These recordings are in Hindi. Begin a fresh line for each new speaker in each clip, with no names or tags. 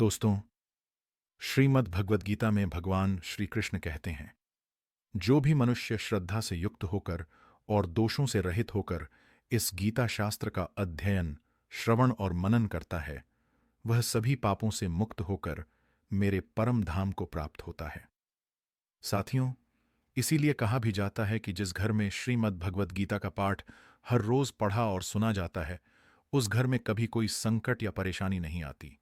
दोस्तों, श्रीमद् भगवद गीता में भगवान श्री कृष्ण कहते हैं, जो भी मनुष्य श्रद्धा से युक्त होकर और दोषों से रहित होकर इस गीता शास्त्र का अध्ययन, श्रवण और मनन करता है, वह सभी पापों से मुक्त होकर मेरे परम धाम को प्राप्त होता है। साथियों, इसीलिए कहा भी जाता है कि जिस घर में श्रीमद् भगवद गीता का पाठ हर रोज पढ़ा और सुना जाता है, उस घर में कभी कोई संकट या परेशानी नहीं आती।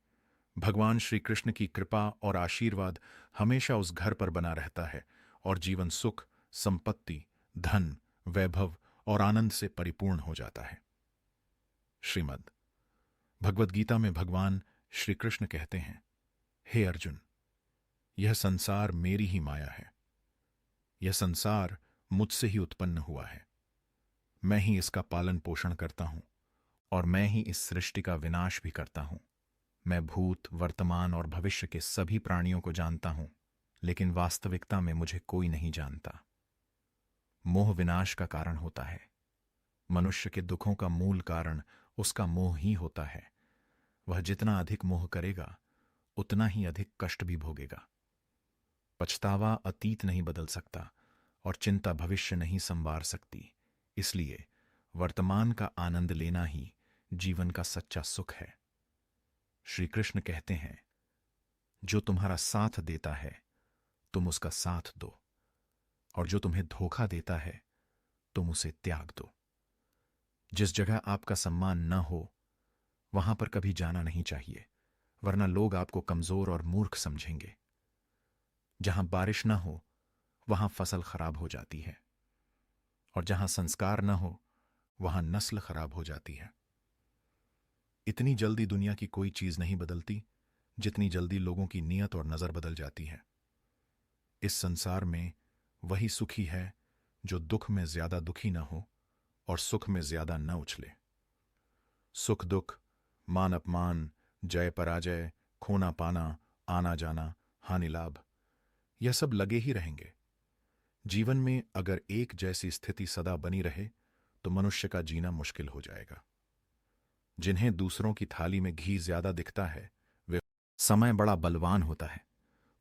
भगवान श्री कृष्ण की कृपा और आशीर्वाद हमेशा उस घर पर बना रहता है और जीवन सुख, संपत्ति, धन, वैभव और आनंद से परिपूर्ण हो जाता है। श्रीमद् भगवद गीता में भगवान श्री कृष्ण कहते हैं, हे अर्जुन, यह संसार मेरी ही माया है। यह संसार मुझसे ही उत्पन्न हुआ है। मैं ही इसका पालन पोषण करता हूं और मैं ही इस सृष्टि का विनाश भी करता हूं। मैं भूत, वर्तमान और भविष्य के सभी प्राणियों को जानता हूं, लेकिन वास्तविकता में मुझे कोई नहीं जानता। मोह विनाश का कारण होता है। मनुष्य के दुखों का मूल कारण उसका मोह ही होता है। वह जितना अधिक मोह करेगा, उतना ही अधिक कष्ट भी भोगेगा। पछतावा अतीत नहीं बदल सकता और चिंता भविष्य नहीं संवार सकती। इसलिए वर्तमान का आनंद लेना ही जीवन का सच्चा सुख है। श्री कृष्ण कहते हैं, जो तुम्हारा साथ देता है, तुम उसका साथ दो, और जो तुम्हें धोखा देता है, तुम उसे त्याग दो। जिस जगह आपका सम्मान न हो, वहां पर कभी जाना नहीं चाहिए, वरना लोग आपको कमजोर और मूर्ख समझेंगे। जहां बारिश न हो, वहां फसल खराब हो जाती है, और जहां संस्कार न हो, वहां नस्ल खराब हो जाती है। इतनी जल्दी दुनिया की कोई चीज नहीं बदलती, जितनी जल्दी लोगों की नीयत और नजर बदल जाती है। इस संसार में वही सुखी है जो दुख में ज्यादा दुखी न हो और सुख में ज्यादा न उछले। सुख दुख, मान अपमान, जय पराजय, खोना पाना, आना जाना, हानि लाभ, यह सब लगे ही रहेंगे। जीवन में अगर एक जैसी स्थिति सदा बनी रहे तो मनुष्य का जीना मुश्किल हो जाएगा। जिन्हें दूसरों की थाली में घी ज्यादा दिखता है, वे समय बड़ा बलवान होता है,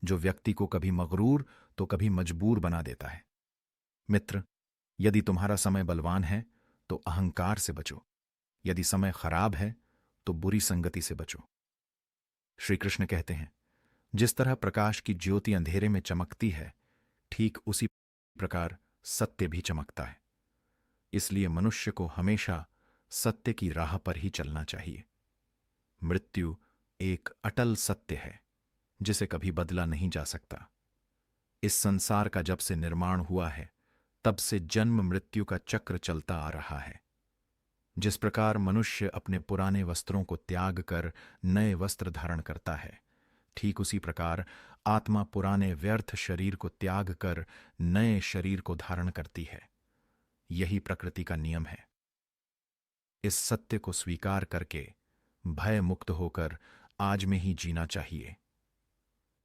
जो व्यक्ति को कभी मगरूर तो कभी मजबूर बना देता है। मित्र, यदि तुम्हारा समय बलवान है तो अहंकार से बचो, यदि समय खराब है तो बुरी संगति से बचो। श्री कृष्ण कहते हैं, जिस तरह प्रकाश की ज्योति अंधेरे में चमकती है, ठीक उसी प्रकार सत्य भी चमकता है। इसलिए मनुष्य को हमेशा सत्य की राह पर ही चलना चाहिए। मृत्यु एक अटल सत्य है, जिसे कभी बदला नहीं जा सकता। इस संसार का जब से निर्माण हुआ है, तब से जन्म मृत्यु का चक्र चलता आ रहा है। जिस प्रकार मनुष्य अपने पुराने वस्त्रों को त्याग कर नए वस्त्र धारण करता है, ठीक उसी प्रकार आत्मा पुराने व्यर्थ शरीर को त्याग कर नए शरीर को धारण करती है। यही प्रकृति का नियम है। इस सत्य को स्वीकार करके भय मुक्त होकर आज में ही जीना चाहिए।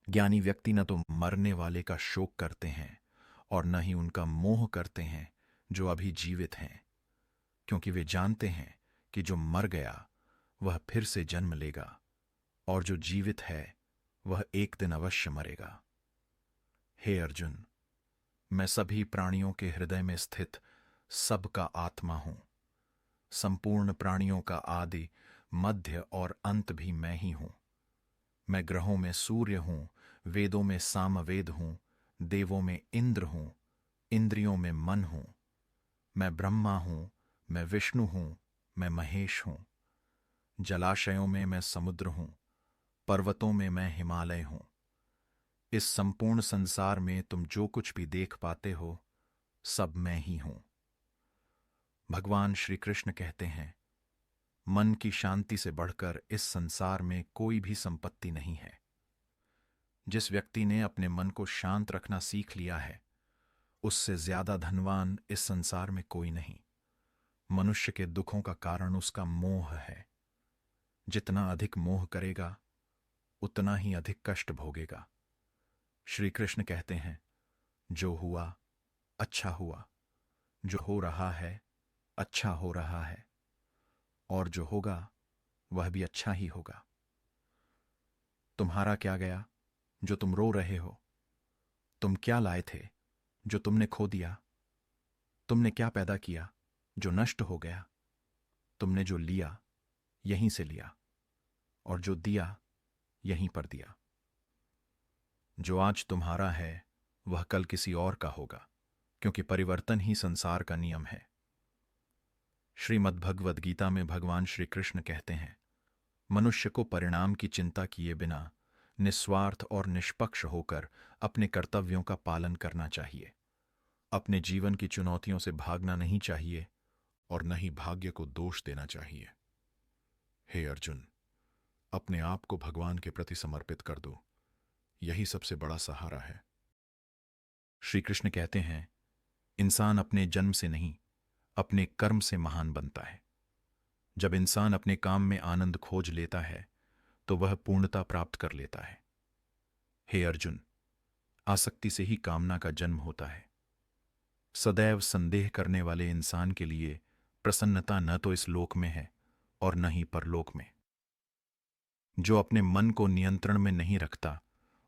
ज्ञानी व्यक्ति न तो मरने वाले का शोक करते हैं और न ही उनका मोह करते हैं जो अभी जीवित हैं, क्योंकि वे जानते हैं कि जो मर गया वह फिर से जन्म लेगा, और जो जीवित है वह एक दिन अवश्य मरेगा। हे अर्जुन, मैं सभी प्राणियों के हृदय में स्थित सबका आत्मा हूं। संपूर्ण प्राणियों का आदि, मध्य और अंत भी मैं ही हूं। मैं ग्रहों में सूर्य हूं, वेदों में सामवेद हूं, देवों में इंद्र हूं, इंद्रियों में मन हूं। मैं ब्रह्मा हूं, मैं विष्णु हूं, मैं महेश हूं। जलाशयों में मैं समुद्र हूं, पर्वतों में मैं हिमालय हूं। इस संपूर्ण संसार में तुम जो कुछ भी देख पाते हो, सब मैं ही हूं। भगवान श्री कृष्ण कहते हैं, मन की शांति से बढ़कर इस संसार में कोई भी संपत्ति नहीं है। जिस व्यक्ति ने अपने मन को शांत रखना सीख लिया है, उससे ज्यादा धनवान इस संसार में कोई नहीं। मनुष्य के दुखों का कारण उसका मोह है। जितना अधिक मोह करेगा, उतना ही अधिक कष्ट भोगेगा। श्री कृष्ण कहते हैं, जो हुआ अच्छा हुआ, जो हो रहा है अच्छा हो रहा है, और जो होगा वह भी अच्छा ही होगा। तो तुम्हारा क्या गया जो तुम रो रहे हो? तुम क्या लाए थे जो तुमने खो दिया? तुमने क्या पैदा किया जो नष्ट हो गया? तुमने जो लिया यहीं से लिया, और जो दिया यहीं पर दिया। जो आज तुम्हारा है वह कल किसी और का होगा, क्योंकि परिवर्तन ही संसार का नियम है। श्रीमद् भगवद गीता में भगवान श्री कृष्ण कहते हैं, मनुष्य को परिणाम की चिंता किए बिना निस्वार्थ और निष्पक्ष होकर अपने कर्तव्यों का पालन करना चाहिए। अपने जीवन की चुनौतियों से भागना नहीं चाहिए और न ही भाग्य को दोष देना चाहिए। हे अर्जुन, अपने आप को भगवान के प्रति समर्पित कर दो, यही सबसे बड़ा सहारा है। श्री कृष्ण कहते हैं, इंसान अपने जन्म से नहीं, अपने कर्म से महान बनता है। जब इंसान अपने काम में आनंद खोज लेता है तो वह पूर्णता प्राप्त कर लेता है। हे अर्जुन, आसक्ति से ही कामना का जन्म होता है। सदैव संदेह करने वाले इंसान के लिए प्रसन्नता न तो इस लोक में है और न ही परलोक में। जो अपने मन को नियंत्रण में नहीं रखता,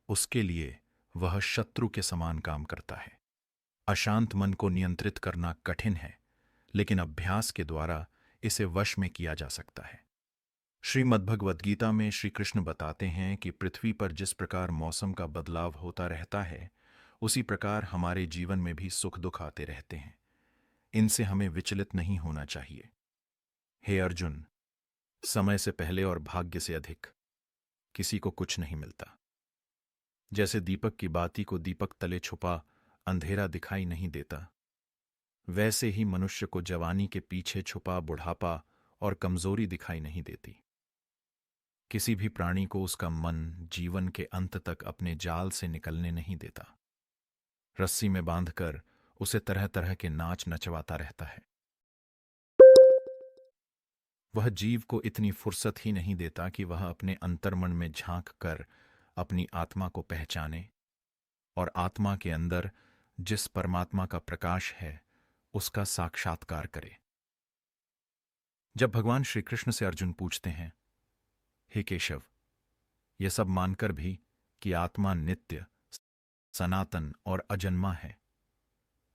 उसके लिए वह शत्रु के समान काम करता है। अशांत मन को नियंत्रित करना कठिन है, लेकिन अभ्यास के द्वारा इसे वश में किया जा सकता है। श्रीमद्भगवद गीता में श्री कृष्ण बताते हैं कि पृथ्वी पर जिस प्रकार मौसम का बदलाव होता रहता है, उसी प्रकार हमारे जीवन में भी सुख दुख आते रहते हैं। इनसे हमें विचलित नहीं होना चाहिए। हे अर्जुन, समय से पहले और भाग्य से अधिक किसी को कुछ नहीं मिलता। जैसे दीपक की बाती को दीपक तले छुपा अंधेरा दिखाई नहीं देता, वैसे ही मनुष्य को जवानी के पीछे छुपा बुढ़ापा और कमजोरी दिखाई नहीं देती। किसी भी प्राणी को उसका मन जीवन के अंत तक अपने जाल से निकलने नहीं देता। रस्सी में बांधकर उसे तरह तरह के नाच नचवाता रहता है। वह जीव को इतनी फुर्सत ही नहीं देता कि वह अपने अंतर्मन में झांक कर अपनी आत्मा को पहचाने और आत्मा के अंदर जिस परमात्मा का प्रकाश है उसका साक्षात्कार करे। जब भगवान श्री कृष्ण से अर्जुन पूछते हैं, हे केशव, यह सब मानकर भी कि आत्मा नित्य, सनातन और अजन्मा है,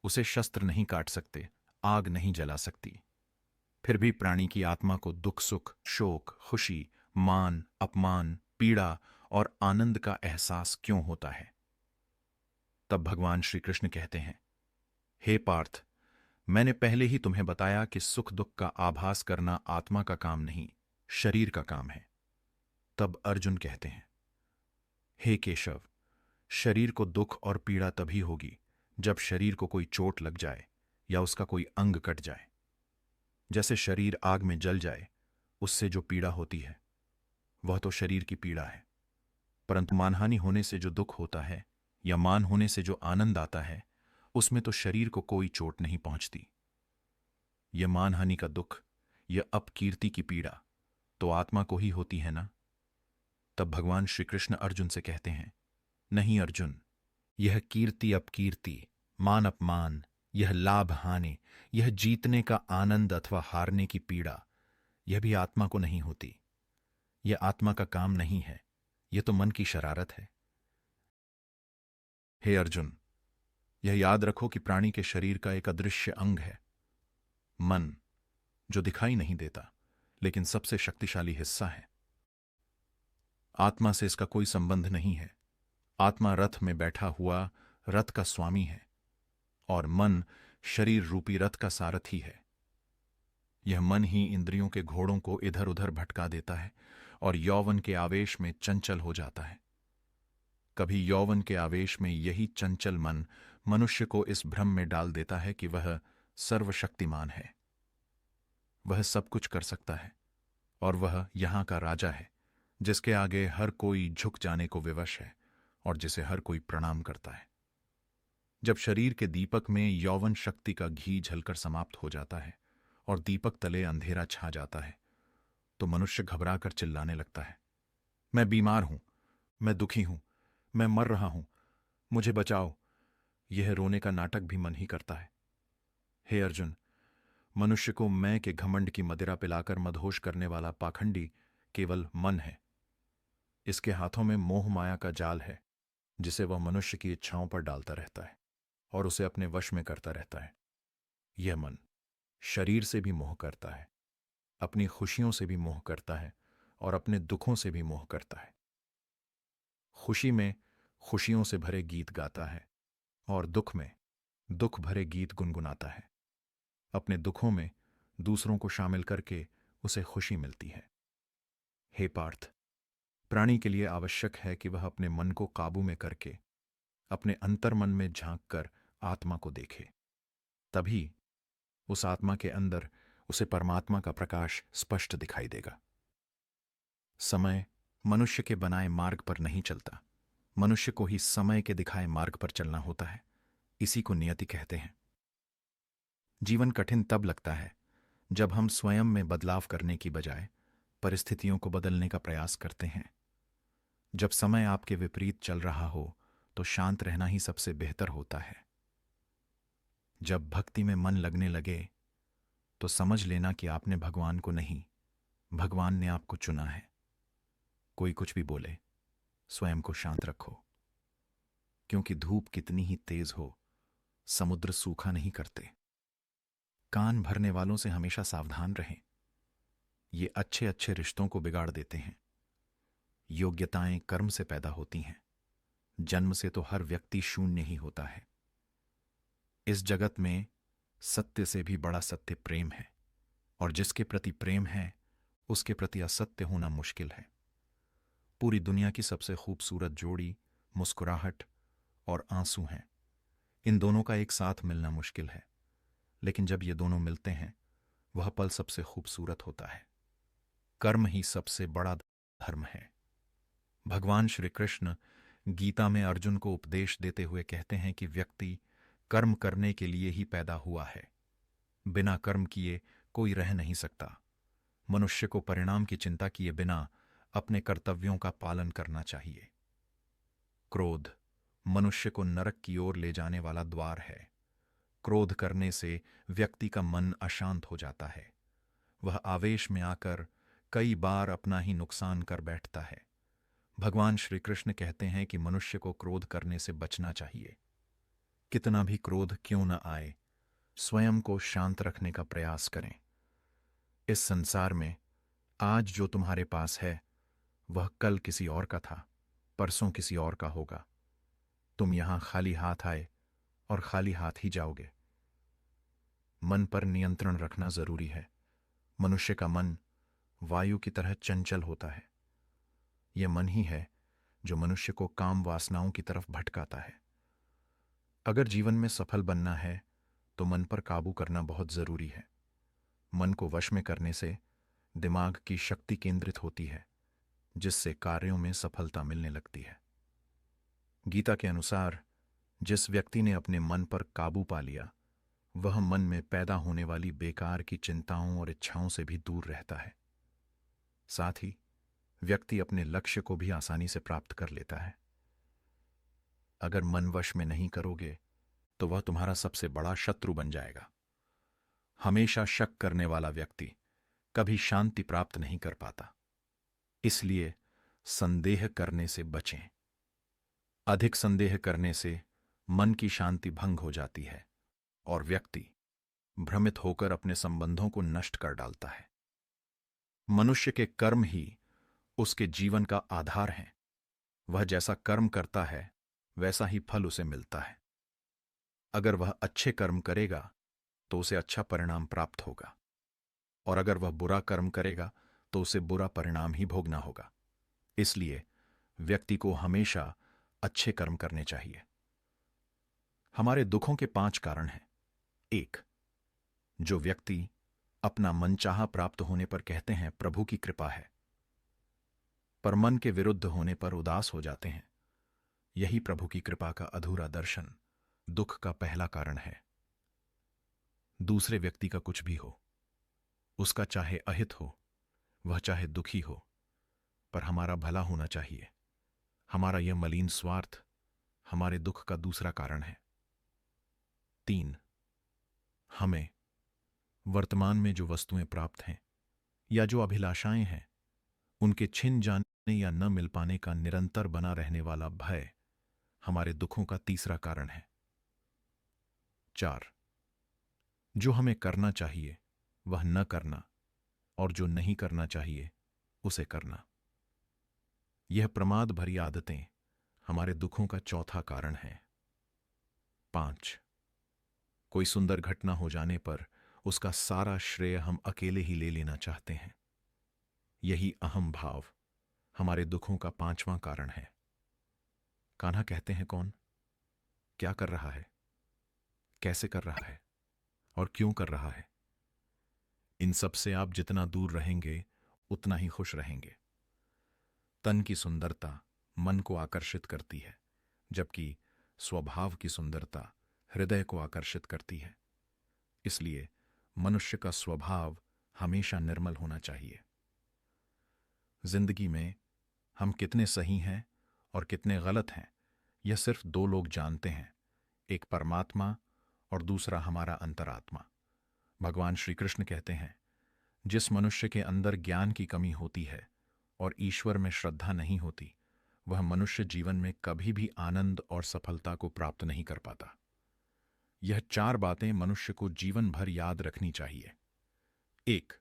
उसे शस्त्र नहीं काट सकते, आग नहीं जला सकती, फिर भी प्राणी की आत्मा को दुख सुख, शोक, खुशी, मान अपमान, पीड़ा और आनंद का एहसास क्यों होता है? तब भगवान श्री कृष्ण कहते हैं, हे पार्थ, मैंने पहले ही तुम्हें बताया कि सुख दुख का आभास करना आत्मा का काम नहीं, शरीर का काम है। तब अर्जुन कहते हैं, हे केशव, शरीर को दुख और पीड़ा तभी होगी जब शरीर को कोई चोट लग जाए या उसका कोई अंग कट जाए। जैसे शरीर आग में जल जाए, उससे जो पीड़ा होती है वह तो शरीर की पीड़ा है, परंतु मानहानि होने से जो दुख होता है या मान होने से जो आनंद आता है, उसमें तो शरीर को कोई चोट नहीं पहुंचती। यह मानहानि का दुख, यह अपकीर्ति की पीड़ा तो आत्मा को ही होती है ना। तब भगवान श्री कृष्ण अर्जुन से कहते हैं, नहीं अर्जुन, यह कीर्ति अपकीर्ति, मान अपमान, यह लाभ हानि, यह जीतने का आनंद अथवा हारने की पीड़ा, यह भी आत्मा को नहीं होती। यह आत्मा का काम नहीं है, यह तो मन की शरारत है। हे अर्जुन, यह याद रखो कि प्राणी के शरीर का एक अदृश्य अंग है, मन, जो दिखाई नहीं देता लेकिन सबसे शक्तिशाली हिस्सा है। आत्मा से इसका कोई संबंध नहीं है। आत्मा रथ में बैठा हुआ रथ का स्वामी है और मन शरीर रूपी रथ का सारथी है। यह मन ही इंद्रियों के घोड़ों को इधर उधर भटका देता है और यौवन के आवेश में चंचल हो जाता है। कभी यौवन के आवेश में यही चंचल मन मनुष्य को इस भ्रम में डाल देता है कि वह सर्वशक्तिमान है, वह सब कुछ कर सकता है और वह यहां का राजा है, जिसके आगे हर कोई झुक जाने को विवश है और जिसे हर कोई प्रणाम करता है। जब शरीर के दीपक में यौवन शक्ति का घी झलकर समाप्त हो जाता है और दीपक तले अंधेरा छा जाता है, तो मनुष्य घबराकर चिल्लाने लगता है, मैं बीमार हूं, मैं दुखी हूं, मैं मर रहा हूं, मुझे बचाओ। यह रोने का नाटक भी मन ही करता है। हे अर्जुन, मनुष्य को मैं के घमंड की मदिरा पिलाकर मदहोश करने वाला पाखंडी केवल मन है। इसके हाथों में मोह माया का जाल है, जिसे वह मनुष्य की इच्छाओं पर डालता रहता है और उसे अपने वश में करता रहता है। यह मन शरीर से भी मोह करता है, अपनी खुशियों से भी मोह करता है और अपने दुखों से भी मोह करता है। खुशी में खुशियों से भरे गीत गाता है और दुख में दुख भरे गीत गुनगुनाता है। अपने दुखों में दूसरों को शामिल करके उसे खुशी मिलती है। हे पार्थ, प्राणी के लिए आवश्यक है कि वह अपने मन को काबू में करके अपने अंतर्मन में झांक कर आत्मा को देखे। तभी उस आत्मा के अंदर उसे परमात्मा का प्रकाश स्पष्ट दिखाई देगा। समय मनुष्य के बनाए मार्ग पर नहीं चलता, मनुष्य को ही समय के दिखाए मार्ग पर चलना होता है। इसी को नियति कहते हैं। जीवन कठिन तब लगता है जब हम स्वयं में बदलाव करने की बजाय परिस्थितियों को बदलने का प्रयास करते हैं। जब समय आपके विपरीत चल रहा हो तो शांत रहना ही सबसे बेहतर होता है। जब भक्ति में मन लगने लगे तो समझ लेना कि आपने भगवान को नहीं, भगवान ने आपको चुना है। कोई कुछ भी बोले, स्वयं को शांत रखो, क्योंकि धूप कितनी ही तेज हो, समुद्र सूखा नहीं करते। कान भरने वालों से हमेशा सावधान रहें, ये अच्छे अच्छे रिश्तों को बिगाड़ देते हैं। योग्यताएं कर्म से पैदा होती हैं, जन्म से तो हर व्यक्ति शून्य ही होता है। इस जगत में सत्य से भी बड़ा सत्य प्रेम है, और जिसके प्रति प्रेम है उसके प्रति असत्य होना मुश्किल है। पूरी दुनिया की सबसे खूबसूरत जोड़ी मुस्कुराहट और आंसू हैं। इन दोनों का एक साथ मिलना मुश्किल है, लेकिन जब ये दोनों मिलते हैं वह पल सबसे खूबसूरत होता है। कर्म ही सबसे बड़ा धर्म है। भगवान श्री कृष्ण गीता में अर्जुन को उपदेश देते हुए कहते हैं कि व्यक्ति कर्म करने के लिए ही पैदा हुआ है। बिना कर्म किए कोई रह नहीं सकता। मनुष्य को परिणाम की चिंता किए बिना अपने कर्तव्यों का पालन करना चाहिए। क्रोध मनुष्य को नरक की ओर ले जाने वाला द्वार है। क्रोध करने से व्यक्ति का मन अशांत हो जाता है। वह आवेश में आकर कई बार अपना ही नुकसान कर बैठता है। भगवान श्री कृष्ण कहते हैं कि मनुष्य को क्रोध करने से बचना चाहिए। कितना भी क्रोध क्यों न आए, स्वयं को शांत रखने का प्रयास करें। इस संसार में आज जो तुम्हारे पास है वह कल किसी और का था, परसों किसी और का होगा। तुम यहां खाली हाथ आए और खाली हाथ ही जाओगे। मन पर नियंत्रण रखना जरूरी है। मनुष्य का मन वायु की तरह चंचल होता है। यह मन ही है जो मनुष्य को काम वासनाओं की तरफ भटकाता है। अगर जीवन में सफल बनना है तो मन पर काबू करना बहुत जरूरी है। मन को वश में करने से दिमाग की शक्ति केंद्रित होती है, जिससे कार्यों में सफलता मिलने लगती है। गीता के अनुसार जिस व्यक्ति ने अपने मन पर काबू पा लिया वह मन में पैदा होने वाली बेकार की चिंताओं और इच्छाओं से भी दूर रहता है। साथ ही व्यक्ति अपने लक्ष्य को भी आसानी से प्राप्त कर लेता है। अगर मन वश में नहीं करोगे तो वह तुम्हारा सबसे बड़ा शत्रु बन जाएगा। हमेशा शक करने वाला व्यक्ति कभी शांति प्राप्त नहीं कर पाता। इसलिए संदेह करने से बचें। अधिक संदेह करने से मन की शांति भंग हो जाती है और व्यक्ति भ्रमित होकर अपने संबंधों को नष्ट कर डालता है। मनुष्य के कर्म ही उसके जीवन का आधार हैं। वह जैसा कर्म करता है वैसा ही फल उसे मिलता है। अगर वह अच्छे कर्म करेगा तो उसे अच्छा परिणाम प्राप्त होगा, और अगर वह बुरा कर्म करेगा तो उसे बुरा परिणाम ही भोगना होगा। इसलिए व्यक्ति को हमेशा अच्छे कर्म करने चाहिए। हमारे दुखों के 5 कारण हैं। 1. जो व्यक्ति अपना मनचाहा प्राप्त होने पर कहते हैं प्रभु की कृपा है, पर मन के विरुद्ध होने पर उदास हो जाते हैं, यही प्रभु की कृपा का अधूरा दर्शन दुख का पहला कारण है। दूसरे व्यक्ति का कुछ भी हो, उसका चाहे अहित हो, वह चाहे दुखी हो, पर हमारा भला होना चाहिए। हमारा यह मलिन स्वार्थ हमारे दुख का दूसरा कारण है। 3. हमें वर्तमान में जो वस्तुएं प्राप्त हैं या जो अभिलाषाएं हैं उनके छिन जाने या न मिल पाने का निरंतर बना रहने वाला भय हमारे दुखों का तीसरा कारण है। 4. जो हमें करना चाहिए वह न करना और जो नहीं करना चाहिए उसे करना। यह प्रमाद भरी आदतें हमारे दुखों का चौथा कारण है। 5. कोई सुंदर घटना हो जाने पर उसका सारा श्रेय हम अकेले ही ले लेना चाहते हैं। यही अहम भाव हमारे दुखों का पांचवां कारण है। कान्हा कहते हैं कौन, क्या कर रहा है, कैसे कर रहा है और क्यों कर रहा है। इन सब से आप जितना दूर रहेंगे उतना ही खुश रहेंगे। तन की सुंदरता मन को आकर्षित करती है, जबकि स्वभाव की सुंदरता हृदय को आकर्षित करती है। इसलिए मनुष्य का स्वभाव हमेशा निर्मल होना चाहिए। जिंदगी में हम कितने सही हैं और कितने गलत हैं, यह सिर्फ दो लोग जानते हैं, एक परमात्मा और दूसरा हमारा अंतरात्मा। भगवान श्री कृष्ण कहते हैं, जिस मनुष्य के अंदर ज्ञान की कमी होती है और ईश्वर में श्रद्धा नहीं होती, वह मनुष्य जीवन में कभी भी आनंद और सफलता को प्राप्त नहीं कर पाता। यह 4 बातें मनुष्य को जीवन भर याद रखनी चाहिए। 1.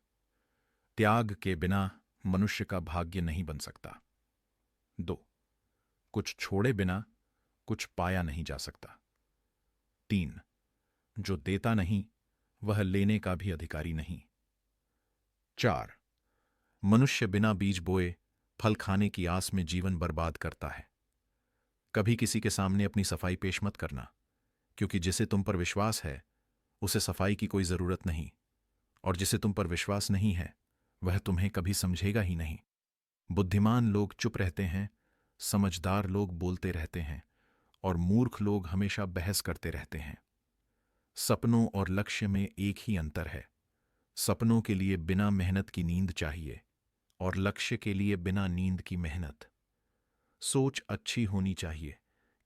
त्याग के बिना मनुष्य का भाग्य नहीं बन सकता। 2. कुछ छोड़े बिना कुछ पाया नहीं जा सकता। 3. जो देता नहीं वह लेने का भी अधिकारी नहीं। 4. मनुष्य बिना बीज बोए फल खाने की आस में जीवन बर्बाद करता है। कभी किसी के सामने अपनी सफाई पेश मत करना, क्योंकि जिसे तुम पर विश्वास है उसे सफाई की कोई जरूरत नहीं, और जिसे तुम पर विश्वास नहीं है वह तुम्हें कभी समझेगा ही नहीं। बुद्धिमान लोग चुप रहते हैं, समझदार लोग बोलते रहते हैं और मूर्ख लोग हमेशा बहस करते रहते हैं। सपनों और लक्ष्य में एक ही अंतर है। सपनों के लिए बिना मेहनत की नींद चाहिए और लक्ष्य के लिए बिना नींद की मेहनत। सोच अच्छी होनी चाहिए,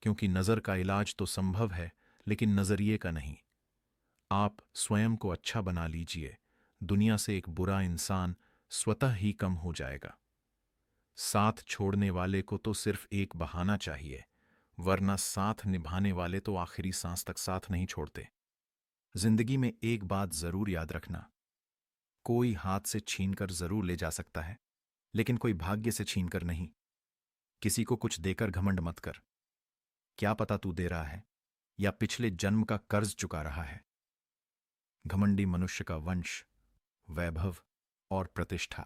क्योंकि नजर का इलाज तो संभव है लेकिन नजरिए का नहीं। आप स्वयं को अच्छा बना लीजिए, दुनिया से एक बुरा इंसान स्वतः ही कम हो जाएगा। साथ छोड़ने वाले को तो सिर्फ एक बहाना चाहिए, वरना साथ निभाने वाले तो आखिरी सांस तक साथ नहीं छोड़ते। जिंदगी में एक बात जरूर याद रखना, कोई हाथ से छीनकर जरूर ले जा सकता है, लेकिन कोई भाग्य से छीनकर नहीं। किसी को कुछ देकर घमंड मत कर, क्या पता तू दे रहा है या पिछले जन्म का कर्ज चुका रहा है। घमंडी मनुष्य का वंश, वैभव और प्रतिष्ठा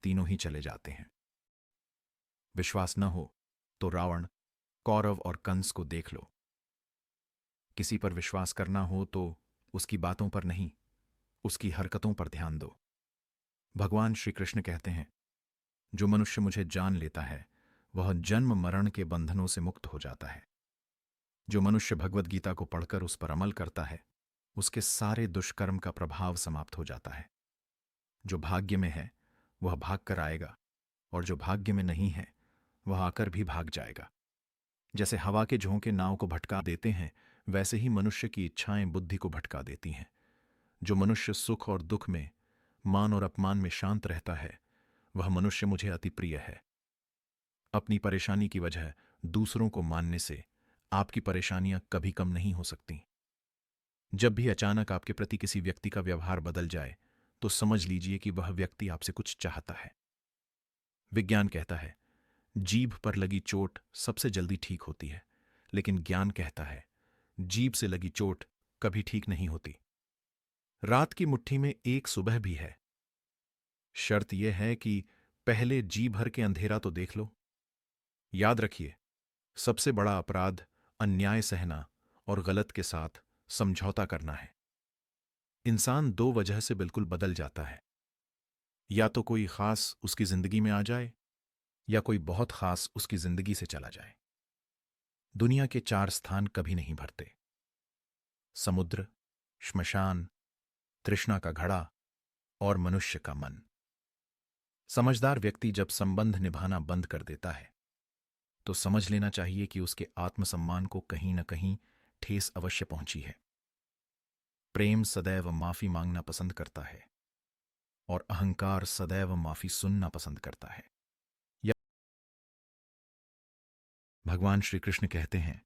तीनों ही चले जाते हैं। विश्वास न हो तो रावण, कौरव और कंस को देख लो। किसी पर विश्वास करना हो तो उसकी बातों पर नहीं, उसकी हरकतों पर ध्यान दो। भगवान श्री कृष्ण कहते हैं, जो मनुष्य मुझे जान लेता है वह जन्म मरण के बंधनों से मुक्त हो जाता है। जो मनुष्य भगवद गीता को पढ़कर उस पर अमल करता है, उसके सारे दुष्कर्म का प्रभाव समाप्त हो जाता है। जो भाग्य में है वह भाग कर आएगा, और जो भाग्य में नहीं है वह आकर भी भाग जाएगा। जैसे हवा के झोंके नाव को भटका देते हैं, वैसे ही मनुष्य की इच्छाएं बुद्धि को भटका देती हैं। जो मनुष्य सुख और दुख में, मान और अपमान में शांत रहता है, वह मनुष्य मुझे अति प्रिय है। अपनी परेशानी की वजह दूसरों को मानने से आपकी परेशानियां कभी कम नहीं हो सकती। जब भी अचानक आपके प्रति किसी व्यक्ति का व्यवहार बदल जाए, तो समझ लीजिए कि वह व्यक्ति आपसे कुछ चाहता है। विज्ञान कहता है, जीभ पर लगी चोट सबसे जल्दी ठीक होती है, लेकिन ज्ञान कहता है, जीभ से लगी चोट कभी ठीक नहीं होती। रात की मुट्ठी में एक सुबह भी है। शर्त यह है कि पहले जी भर के अंधेरा तो देख लो। याद रखिए, सबसे बड़ा अपराध अन्याय सहना और गलत के साथ समझौता करना है। इंसान 2 वजह से बिल्कुल बदल जाता है, या तो कोई खास उसकी जिंदगी में आ जाए, या कोई बहुत खास उसकी जिंदगी से चला जाए। दुनिया के 4 स्थान कभी नहीं भरते: समुद्र, श्मशान, तृष्णा का घड़ा और मनुष्य का मन। समझदार व्यक्ति जब संबंध निभाना बंद कर देता है, तो समझ लेना चाहिए कि उसके आत्मसम्मान को कहीं न कहीं ठेस अवश्य पहुंची है। प्रेम सदैव माफी मांगना पसंद करता है और अहंकार सदैव माफी सुनना पसंद करता है। भगवान श्री कृष्ण कहते हैं,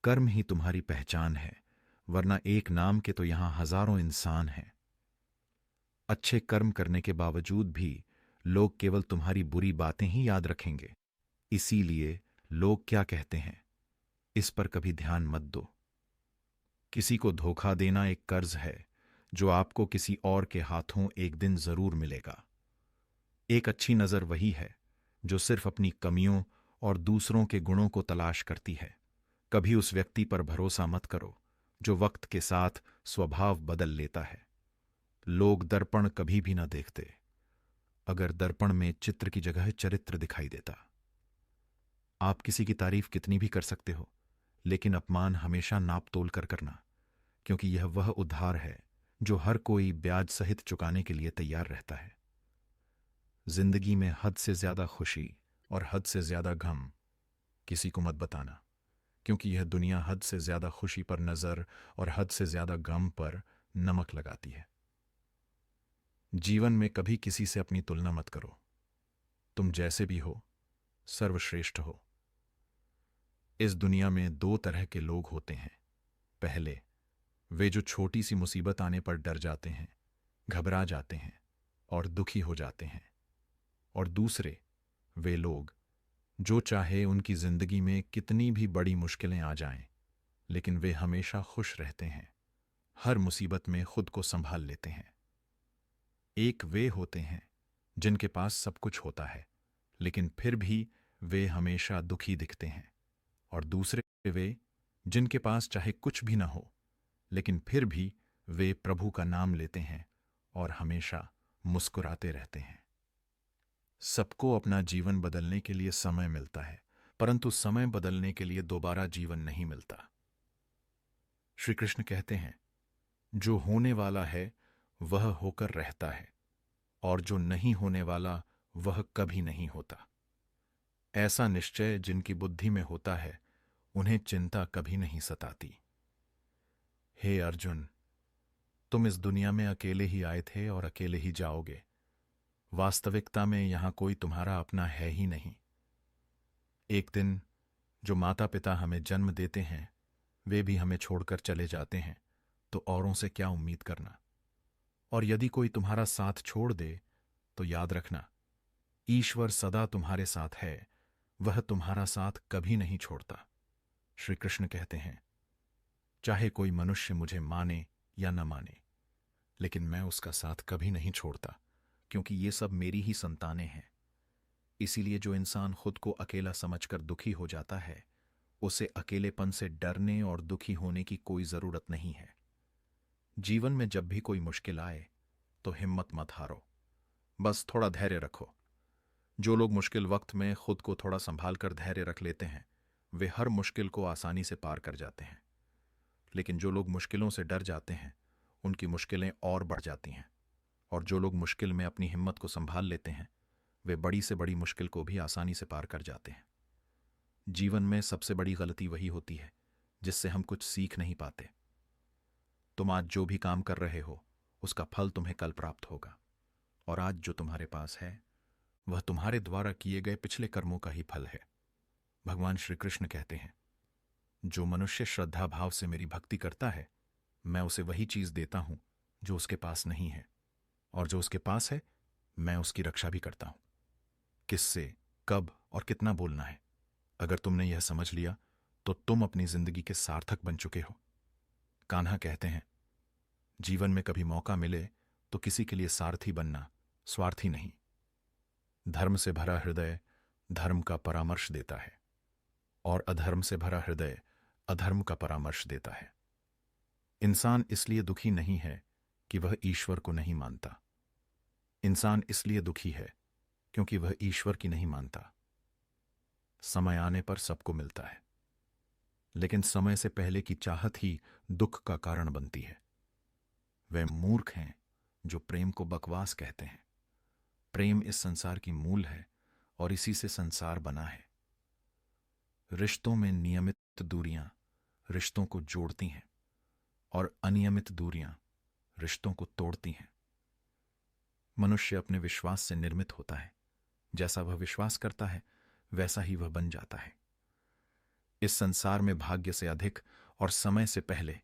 कर्म ही तुम्हारी पहचान है, वरना एक नाम के तो यहां हजारों इंसान हैं। अच्छे कर्म करने के बावजूद भी लोग केवल तुम्हारी बुरी बातें ही याद रखेंगे। इसीलिए लोग क्या कहते हैं, इस पर कभी ध्यान मत दो। किसी को धोखा देना एक कर्ज है जो आपको किसी और के हाथों एक दिन जरूर मिलेगा। एक अच्छी नजर वही है जो सिर्फ अपनी कमियों और दूसरों के गुणों को तलाश करती है। कभी उस व्यक्ति पर भरोसा मत करो जो वक्त के साथ स्वभाव बदल लेता है। लोग दर्पण कभी भी न देखते, अगर दर्पण में चित्र की जगह चरित्र दिखाई देता। आप किसी की तारीफ कितनी भी कर सकते हो, लेकिन अपमान हमेशा नाप तोल कर करना, क्योंकि यह वह उधार है जो हर कोई ब्याज सहित चुकाने के लिए तैयार रहता है। जिंदगी में हद से ज्यादा खुशी और हद से ज्यादा गम किसी को मत बताना, क्योंकि यह दुनिया हद से ज्यादा खुशी पर नजर और हद से ज्यादा गम पर नमक लगाती है। जीवन में कभी किसी से अपनी तुलना मत करो। तुम जैसे भी हो, सर्वश्रेष्ठ हो। इस दुनिया में दो तरह के लोग होते हैं। पहले, वे जो छोटी सी मुसीबत आने पर डर जाते हैं, घबरा जाते हैं और दुखी हो जाते हैं। और दूसरे, वे लोग जो चाहे उनकी जिंदगी में कितनी भी बड़ी मुश्किलें आ जाएं, लेकिन वे हमेशा खुश रहते हैं, हर मुसीबत में खुद को संभाल लेते हैं। एक वे होते हैं जिनके पास सब कुछ होता है, लेकिन फिर भी वे हमेशा दुखी दिखते हैं। और दूसरे वे जिनके पास चाहे कुछ भी ना हो, लेकिन फिर भी वे प्रभु का नाम लेते हैं और हमेशा मुस्कुराते रहते हैं। सबको अपना जीवन बदलने के लिए समय मिलता है, परंतु समय बदलने के लिए दोबारा जीवन नहीं मिलता। श्री कृष्ण कहते हैं, जो होने वाला है वह होकर रहता है, और जो नहीं होने वाला वह कभी नहीं होता। ऐसा निश्चय जिनकी बुद्धि में होता है, उन्हें चिंता कभी नहीं सताती। हे अर्जुन, तुम इस दुनिया में अकेले ही आए थे और अकेले ही जाओगे। वास्तविकता में यहां कोई तुम्हारा अपना है ही नहीं। एक दिन जो माता पिता हमें जन्म देते हैं, वे भी हमें छोड़कर चले जाते हैं, तो औरों से क्या उम्मीद करना। और यदि कोई तुम्हारा साथ छोड़ दे, तो याद रखना, ईश्वर सदा तुम्हारे साथ है, वह तुम्हारा साथ कभी नहीं छोड़ता। श्री कृष्ण कहते हैं, चाहे कोई मनुष्य मुझे माने या न माने, लेकिन मैं उसका साथ कभी नहीं छोड़ता, क्योंकि ये सब मेरी ही संतानें हैं। इसीलिए जो इंसान खुद को अकेला समझकर दुखी हो जाता है, उसे अकेलेपन से डरने और दुखी होने की कोई जरूरत नहीं है। जीवन में जब भी कोई मुश्किल आए, तो हिम्मत मत हारो, बस थोड़ा धैर्य रखो। जो लोग मुश्किल वक्त में खुद को थोड़ा संभाल कर धैर्य रख लेते हैं, वे हर मुश्किल को आसानी से पार कर जाते हैं। लेकिन जो लोग मुश्किलों से डर जाते हैं, उनकी मुश्किलें और बढ़ जाती हैं। और जो लोग मुश्किल में अपनी हिम्मत को संभाल लेते हैं, वे बड़ी से बड़ी मुश्किल को भी आसानी से पार कर जाते हैं। जीवन में सबसे बड़ी गलती वही होती है जिससे हम कुछ सीख नहीं पाते। तुम आज जो भी काम कर रहे हो, उसका फल तुम्हें कल प्राप्त होगा। और आज जो तुम्हारे पास है, वह तुम्हारे द्वारा किए गए पिछले कर्मों का ही फल है। भगवान श्री कृष्ण कहते हैं, जो मनुष्य श्रद्धा भाव से मेरी भक्ति करता है, मैं उसे वही चीज देता हूं जो उसके पास नहीं है, और जो उसके पास है, मैं उसकी रक्षा भी करता हूं। किससे, कब और कितना बोलना है, अगर तुमने यह समझ लिया, तो तुम अपनी जिंदगी के सार्थक बन चुके हो। कान्हा कहते हैं, जीवन में कभी मौका मिले तो किसी के लिए सारथी बनना, स्वार्थी नहीं। धर्म से भरा हृदय धर्म का परामर्श देता है, और अधर्म से भरा हृदय अधर्म का परामर्श देता है। इंसान इसलिए दुखी नहीं है कि वह ईश्वर को नहीं मानता। इंसान इसलिए दुखी है क्योंकि वह ईश्वर की नहीं मानता। समय आने पर सबको मिलता है, लेकिन समय से पहले की चाहत ही दुख का कारण बनती है। वे मूर्ख हैं जो प्रेम को बकवास कहते हैं। प्रेम इस संसार की मूल है और इसी से संसार बना है। रिश्तों में नियमित दूरियां रिश्तों को जोड़ती हैं, और अनियमित दूरियां रिश्तों को तोड़ती हैं। मनुष्य अपने विश्वास से निर्मित होता है। जैसा वह विश्वास करता है, वैसा ही वह बन जाता है। इस संसार में भाग्य से अधिक और समय से पहले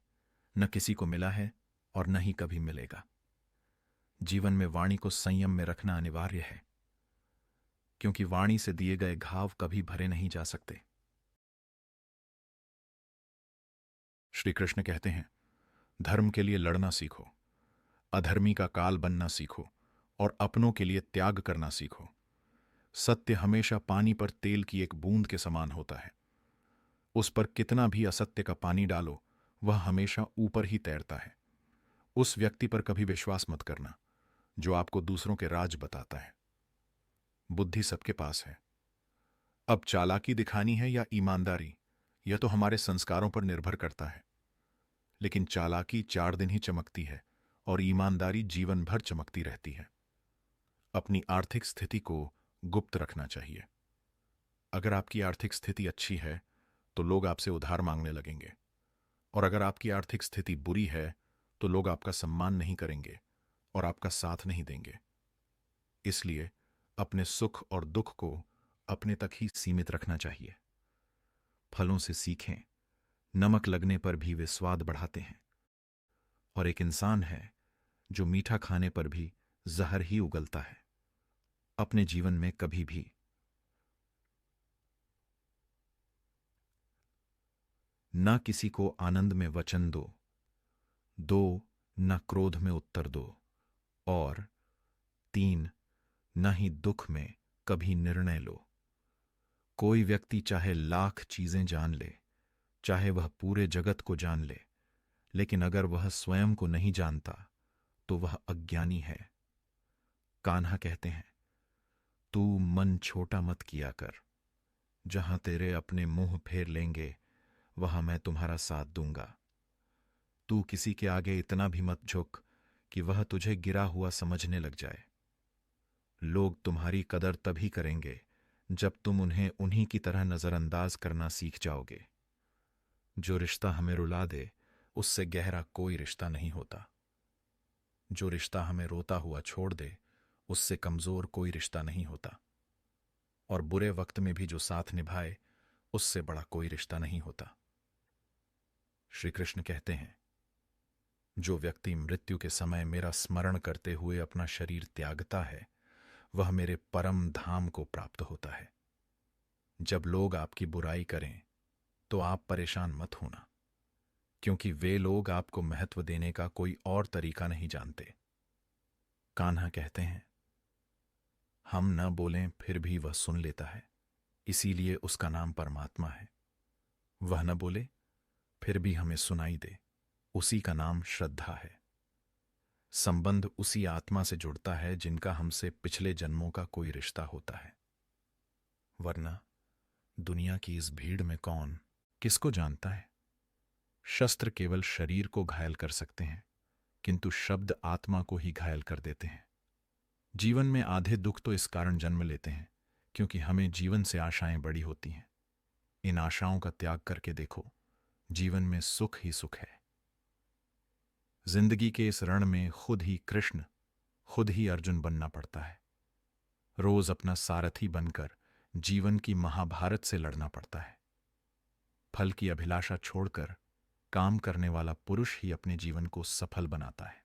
न किसी को मिला है और न ही कभी मिलेगा। जीवन में वाणी को संयम में रखना अनिवार्य है, क्योंकि वाणी से दिए गए घाव कभी भरे नहीं जा सकते। श्री कृष्ण कहते हैं, धर्म के लिए लड़ना सीखो, अधर्मी का काल बनना सीखो और अपनों के लिए त्याग करना सीखो। सत्य हमेशा पानी पर तेल की एक बूंद के समान होता है। उस पर कितना भी असत्य का पानी डालो, वह हमेशा ऊपर ही तैरता है। उस व्यक्ति पर कभी विश्वास मत करना जो आपको दूसरों के राज बताता है। बुद्धि सबके पास है। अब चालाकी दिखानी है या ईमानदारी, यह तो हमारे संस्कारों पर निर्भर करता है। लेकिन चालाकी 4 दिन ही चमकती है और ईमानदारी जीवन भर चमकती रहती है। अपनी आर्थिक स्थिति को गुप्त रखना चाहिए। अगर आपकी आर्थिक स्थिति अच्छी है तो लोग आपसे उधार मांगने लगेंगे, और अगर आपकी आर्थिक स्थिति बुरी है तो लोग आपका सम्मान नहीं करेंगे और आपका साथ नहीं देंगे। इसलिए अपने सुख और दुख को अपने तक ही सीमित रखना चाहिए। फलों से सीखें, नमक लगने पर भी वे स्वाद बढ़ाते हैं। और एक इंसान है जो मीठा खाने पर भी जहर ही उगलता है। अपने जीवन में कभी भी न किसी को आनंद में वचन दो, न क्रोध में उत्तर दो, और 3, न ही दुख में कभी निर्णय लो। कोई व्यक्ति चाहे लाख चीजें जान ले, चाहे वह पूरे जगत को जान ले, लेकिन अगर वह स्वयं को नहीं जानता तो वह अज्ञानी है। कान्हा कहते हैं, तू मन छोटा मत किया कर, जहां तेरे अपने मुंह फेर लेंगे वहां मैं तुम्हारा साथ दूंगा। तू किसी के आगे इतना भी मत झुक कि वह तुझे गिरा हुआ समझने लग जाए। लोग तुम्हारी कदर तभी करेंगे जब तुम उन्हें उन्हीं की तरह नजरअंदाज करना सीख जाओगे। जो रिश्ता हमें रुला दे, उससे गहरा कोई रिश्ता नहीं होता। जो रिश्ता हमें रोता हुआ छोड़ दे, उससे कमजोर कोई रिश्ता नहीं होता। और बुरे वक्त में भी जो साथ निभाए, उससे बड़ा कोई रिश्ता नहीं होता। श्री कृष्ण कहते हैं, जो व्यक्ति मृत्यु के समय मेरा स्मरण करते हुए अपना शरीर त्यागता है, वह मेरे परम धाम को प्राप्त होता है। जब लोग आपकी बुराई करें तो आप परेशान मत होना, क्योंकि वे लोग आपको महत्व देने का कोई और तरीका नहीं जानते। कान्हा कहते हैं, हम न बोलें फिर भी वह सुन लेता है, इसीलिए उसका नाम परमात्मा है। वह न बोले फिर भी हमें सुनाई दे, उसी का नाम श्रद्धा है। संबंध उसी आत्मा से जुड़ता है जिनका हमसे पिछले जन्मों का कोई रिश्ता होता है। वरना दुनिया की इस भीड़ में कौन किसको जानता है। शस्त्र केवल शरीर को घायल कर सकते हैं, किंतु शब्द आत्मा को ही घायल कर देते हैं। जीवन में आधे दुख तो इस कारण जन्म लेते हैं क्योंकि हमें जीवन से आशाएं बड़ी होती हैं। इन आशाओं का त्याग करके देखो, जीवन में सुख ही सुख है। जिंदगी के इस रण में खुद ही कृष्ण, खुद ही अर्जुन बनना पड़ता है। रोज अपना सारथी बनकर जीवन की महाभारत से लड़ना पड़ता है। फल की अभिलाषा छोड़कर काम करने वाला पुरुष ही अपने जीवन को सफल बनाता है।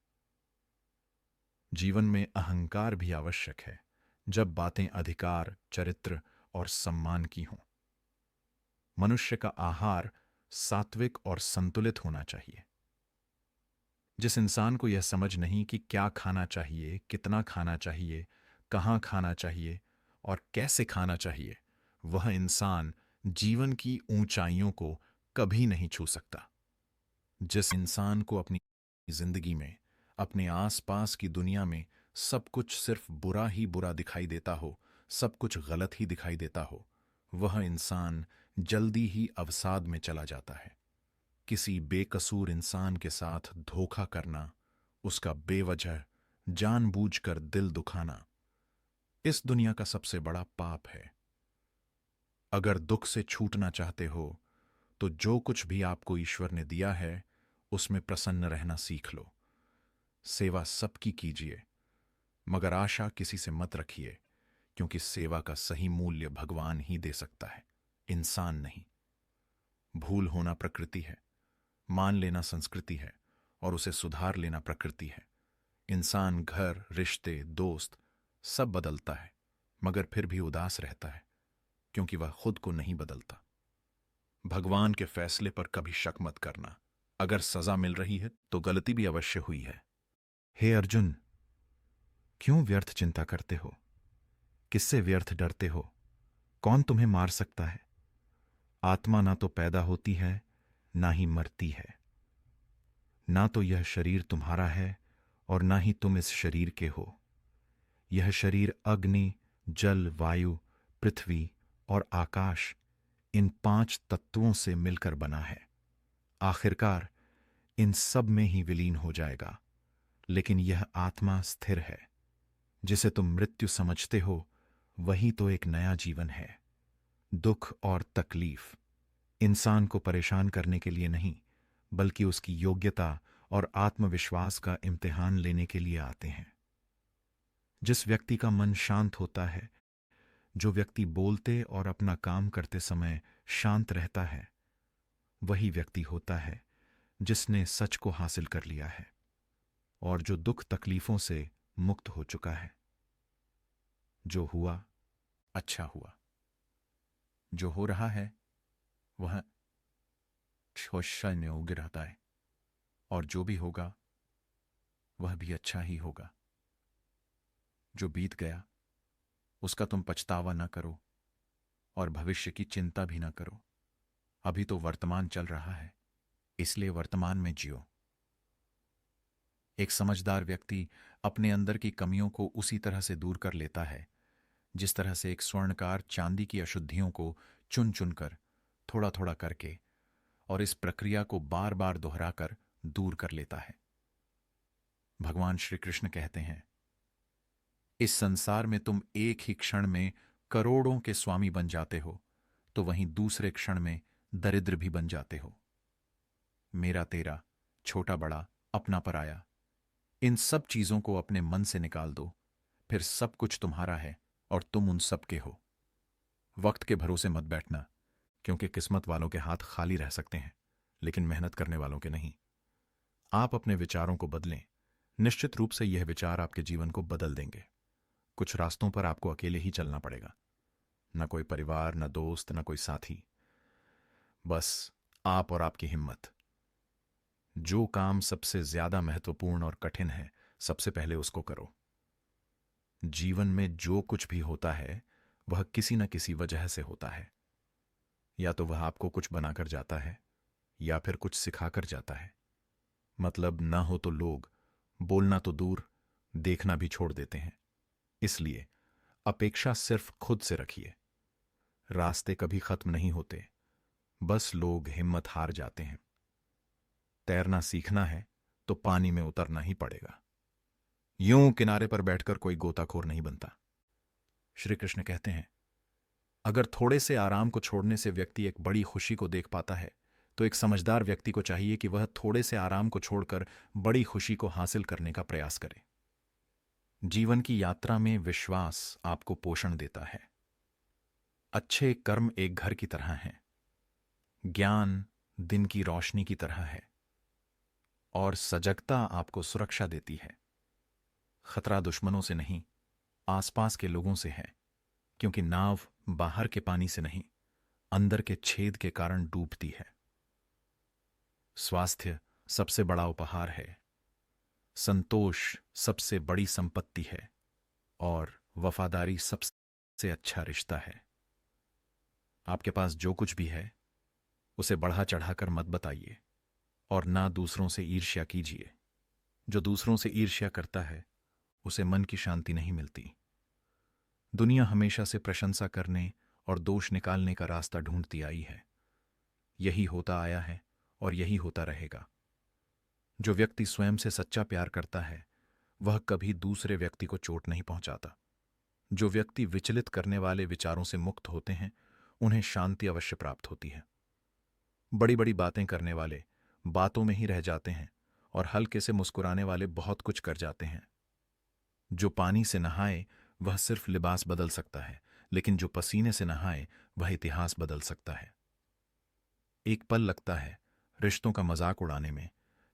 जीवन में अहंकार भी आवश्यक है, जब बातें अधिकार, चरित्र और सम्मान की हों। मनुष्य का आहार सात्विक और संतुलित होना चाहिए। जिस इंसान को यह समझ नहीं कि क्या खाना चाहिए, कितना खाना चाहिए, कहाँ खाना चाहिए और कैसे खाना चाहिए, वह इंसान जीवन की ऊंचाइयों को कभी नहीं छू सकता। जिस इंसान को अपनी जिंदगी में, अपने आसपास की दुनिया में सब कुछ सिर्फ बुरा ही बुरा दिखाई देता हो, सब कुछ गलत ही दिखाई देता हो, वह इंसान जल्दी ही अवसाद में चला जाता है। किसी बेकसूर इंसान के साथ धोखा करना, उसका बेवजह जानबूझकर दिल दुखाना, इस दुनिया का सबसे बड़ा पाप है। अगर दुख से छूटना चाहते हो तो जो कुछ भी आपको ईश्वर ने दिया है उसमें प्रसन्न रहना सीख लो। सेवा सबकी कीजिए, मगर आशा किसी से मत रखिए, क्योंकि सेवा का सही मूल्य भगवान ही दे सकता है, इंसान नहीं। भूल होना प्रकृति है, मान लेना संस्कृति है और उसे सुधार लेना प्रकृति है। इंसान घर, रिश्ते, दोस्त सब बदलता है, मगर फिर भी उदास रहता है क्योंकि वह खुद को नहीं बदलता। भगवान के फैसले पर कभी शक मत करना। अगर सजा मिल रही है तो गलती भी अवश्य हुई है। हे अर्जुन, क्यों व्यर्थ चिंता करते हो? किससे व्यर्थ डरते हो? कौन तुम्हें मार सकता है? आत्मा ना तो पैदा होती है, ना ही मरती है। ना तो यह शरीर तुम्हारा है और ना ही तुम इस शरीर के हो। यह शरीर अग्नि, जल, वायु, पृथ्वी और आकाश, इन 5 तत्वों से मिलकर बना है। आखिरकार इन सब में ही विलीन हो जाएगा। लेकिन यह आत्मा स्थिर है। जिसे तुम मृत्यु समझते हो, वही तो एक नया जीवन है। दुख और तकलीफ इंसान को परेशान करने के लिए नहीं, बल्कि उसकी योग्यता और आत्मविश्वास का इम्तिहान लेने के लिए आते हैं। जिस व्यक्ति का मन शांत होता है, जो व्यक्ति बोलते और अपना काम करते समय शांत रहता है, वही व्यक्ति होता है जिसने सच को हासिल कर लिया है और जो दुख तकलीफों से मुक्त हो चुका है। जो हुआ अच्छा हुआ, जो हो रहा है वह शोषण योग्य रहता है, और जो भी होगा वह भी अच्छा ही होगा। जो बीत गया उसका तुम पछतावा न करो और भविष्य की चिंता भी न करो। अभी तो वर्तमान चल रहा है, इसलिए वर्तमान में जियो। एक समझदार व्यक्ति अपने अंदर की कमियों को उसी तरह से दूर कर लेता है जिस तरह से एक स्वर्णकार चांदी की अशुद्धियों को चुन चुनकर, थोड़ा थोड़ा करके, और इस प्रक्रिया को बार बार दोहराकर दूर कर लेता है। भगवान श्री कृष्ण कहते हैं, इस संसार में तुम एक ही क्षण में करोड़ों के स्वामी बन जाते हो, तो वहीं दूसरे क्षण में दरिद्र भी बन जाते हो। मेरा तेरा, छोटा बड़ा, अपना पराया, इन सब चीजों को अपने मन से निकाल दो, फिर सब कुछ तुम्हारा है और तुम उन सब के हो। वक्त के भरोसे मत बैठना, क्योंकि किस्मत वालों के हाथ खाली रह सकते हैं, लेकिन मेहनत करने वालों के नहीं। आप अपने विचारों को बदलें। निश्चित रूप से यह विचार आपके जीवन को बदल देंगे। कुछ रास्तों पर आपको अकेले ही चलना पड़ेगा। न कोई परिवार, न दोस्त, न कोई साथी, बस आप और आपकी हिम्मत। जो काम सबसे ज्यादा महत्वपूर्ण और कठिन है, सबसे पहले उसको करो। जीवन में जो कुछ भी होता है वह किसी न किसी वजह से होता है। या तो वह आपको कुछ बनाकर जाता है या फिर कुछ सिखाकर जाता है। मतलब ना हो तो लोग, बोलना तो दूर, देखना भी छोड़ देते हैं। इसलिए अपेक्षा सिर्फ खुद से रखिए। रास्ते कभी खत्म नहीं होते, बस लोग हिम्मत हार जाते हैं। तैरना सीखना है तो पानी में उतरना ही पड़ेगा। यूं किनारे पर बैठकर कोई गोताखोर नहीं बनता। श्री कृष्ण कहते हैं, अगर थोड़े से आराम को छोड़ने से व्यक्ति एक बड़ी खुशी को देख पाता है, तो एक समझदार व्यक्ति को चाहिए कि वह थोड़े से आराम को छोड़कर बड़ी खुशी को हासिल करने का प्रयास करे। जीवन की यात्रा में विश्वास आपको पोषण देता है। अच्छे कर्म एक घर की तरह हैं। ज्ञान दिन की रोशनी की तरह है, और सजगता आपको सुरक्षा देती है। खतरा दुश्मनों से नहीं, आसपास के लोगों से है, क्योंकि नाव बाहर के पानी से नहीं, अंदर के छेद के कारण डूबती है। स्वास्थ्य सबसे बड़ा उपहार है, संतोष सबसे बड़ी संपत्ति है, और वफादारी सबसे अच्छा रिश्ता है। आपके पास जो कुछ भी है उसे बढ़ा चढ़ाकर मत बताइए, और ना दूसरों से ईर्ष्या कीजिए। जो दूसरों से ईर्ष्या करता है उसे मन की शांति नहीं मिलती। दुनिया हमेशा से प्रशंसा करने और दोष निकालने का रास्ता ढूंढती आई है। यही होता आया है और यही होता रहेगा। जो व्यक्ति स्वयं से सच्चा प्यार करता है वह कभी दूसरे व्यक्ति को चोट नहीं पहुंचाता। जो व्यक्ति विचलित करने वाले विचारों से मुक्त होते हैं उन्हें शांति अवश्य प्राप्त होती है। बड़ी बड़ी बातें करने वाले बातों में ही रह जाते हैं, और हल्के से मुस्कुराने वाले बहुत कुछ कर जाते हैं। जो पानी से नहाए वह सिर्फ लिबास बदल सकता है, लेकिन जो पसीने से नहाए वह इतिहास बदल सकता है। एक पल लगता है रिश्तों का मजाक उड़ाने में,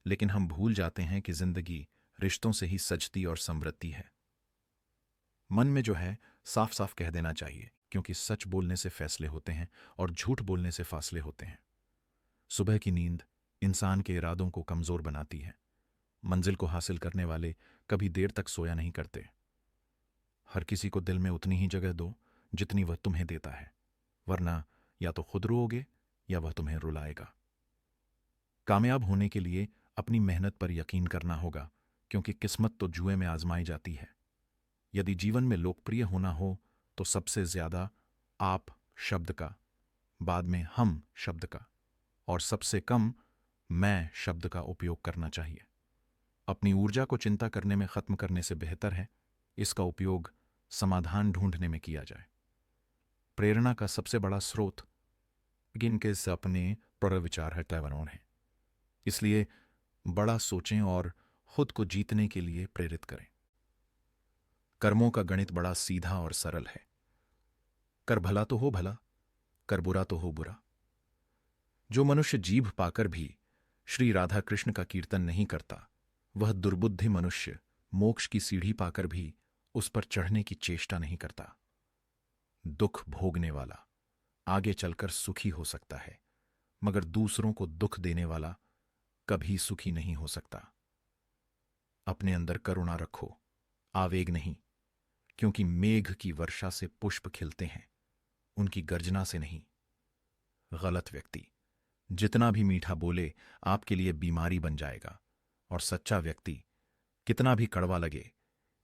लेकिन हम भूल जाते हैं कि जिंदगी रिश्तों से ही सजती और समृद्धि है। मन में जो है साफ साफ कह देना चाहिए, क्योंकि सच बोलने से फैसले होते हैं और झूठ बोलने से फासले होते हैं। सुबह की नींद इंसान के इरादों को कमजोर बनाती है। मंजिल को हासिल करने वाले कभी देर तक सोया नहीं करते। हर किसी को दिल में उतनी ही जगह दो जितनी वह तुम्हें देता है, वरना या तो खुद रोओगे या वह तुम्हें रुलाएगा। कामयाब होने के लिए अपनी मेहनत पर यकीन करना होगा, क्योंकि किस्मत तो जुए में आजमाई जाती है। यदि जीवन में लोकप्रिय होना हो तो सबसे ज्यादा आप शब्द का, बाद में हम शब्द का और सबसे कम मैं शब्द का उपयोग करना चाहिए। अपनी ऊर्जा को चिंता करने में खत्म करने से बेहतर है इसका उपयोग समाधान ढूंढने में किया जाए। प्रेरणा का सबसे बड़ा स्रोत जिनके सपने पर विचार हटावरों है, इसलिए बड़ा सोचें और खुद को जीतने के लिए प्रेरित करें। कर्मों का गणित बड़ा सीधा और सरल है। कर भला तो हो भला, कर बुरा तो हो बुरा। जो मनुष्य जीभ पाकर भी श्री राधा कृष्ण का कीर्तन नहीं करता, वह दुर्बुद्धि मनुष्य मोक्ष की सीढ़ी पाकर भी उस पर चढ़ने की चेष्टा नहीं करता। दुख भोगने वाला आगे चलकर सुखी हो सकता है, मगर दूसरों को दुख देने वाला कभी सुखी नहीं हो सकता। अपने अंदर करुणा रखो, आवेग नहीं, क्योंकि मेघ की वर्षा से पुष्प खिलते हैं, उनकी गर्जना से नहीं। गलत व्यक्ति जितना भी मीठा बोले आपके लिए बीमारी बन जाएगा, और सच्चा व्यक्ति कितना भी कड़वा लगे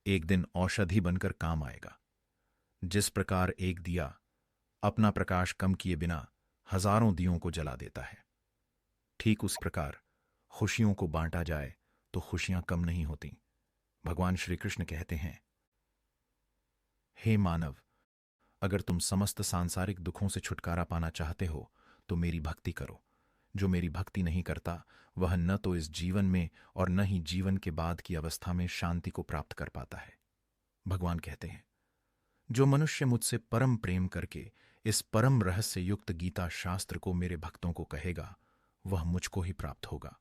एक दिन औषधि बनकर काम आएगा। जिस प्रकार एक दिया अपना प्रकाश कम किए बिना हजारों दियों को जला देता है, ठीक उस प्रकार खुशियों को बांटा जाए तो खुशियां कम नहीं होती। भगवान श्री कृष्ण कहते हैं, हे मानव, अगर तुम समस्त सांसारिक दुखों से छुटकारा पाना चाहते हो तो मेरी भक्ति करो। जो मेरी भक्ति नहीं करता वह न तो इस जीवन में और न ही जीवन के बाद की अवस्था में शांति को प्राप्त कर पाता है। भगवान कहते हैं, जो मनुष्य मुझसे परम प्रेम करके इस परम रहस्य युक्त गीता शास्त्र को मेरे भक्तों को कहेगा, वह मुझको ही प्राप्त होगा,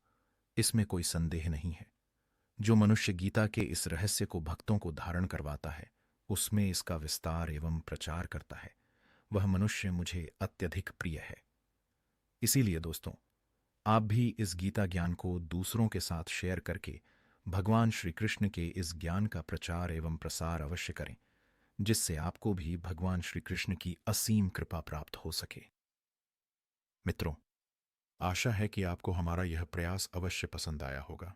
इसमें कोई संदेह नहीं है। जो मनुष्य गीता के इस रहस्य को भक्तों को धारण करवाता है, उसमें इसका विस्तार एवं प्रचार करता है, वह मनुष्य मुझे अत्यधिक प्रिय है। इसीलिए दोस्तों, आप भी इस गीता ज्ञान को दूसरों के साथ शेयर करके भगवान श्री कृष्ण के इस ज्ञान का प्रचार एवं प्रसार अवश्य करें, जिससे आपको भी भगवान श्री कृष्ण की असीम कृपा प्राप्त हो सके। मित्रों, आशा है कि आपको हमारा यह प्रयास अवश्य पसंद आया होगा।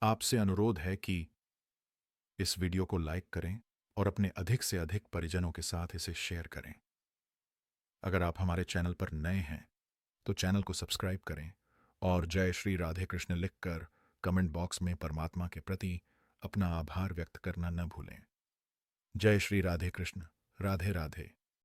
आपसे अनुरोध है कि इस वीडियो को लाइक करें और अपने अधिक से अधिक परिजनों के साथ इसे शेयर करें। अगर आप हमारे चैनल पर नए हैं तो चैनल को सब्सक्राइब करें और जय श्री राधे कृष्ण लिखकर कमेंट बॉक्स में परमात्मा के प्रति अपना आभार व्यक्त करना न भूलें। जय श्री राधे कृष्ण। राधे राधे।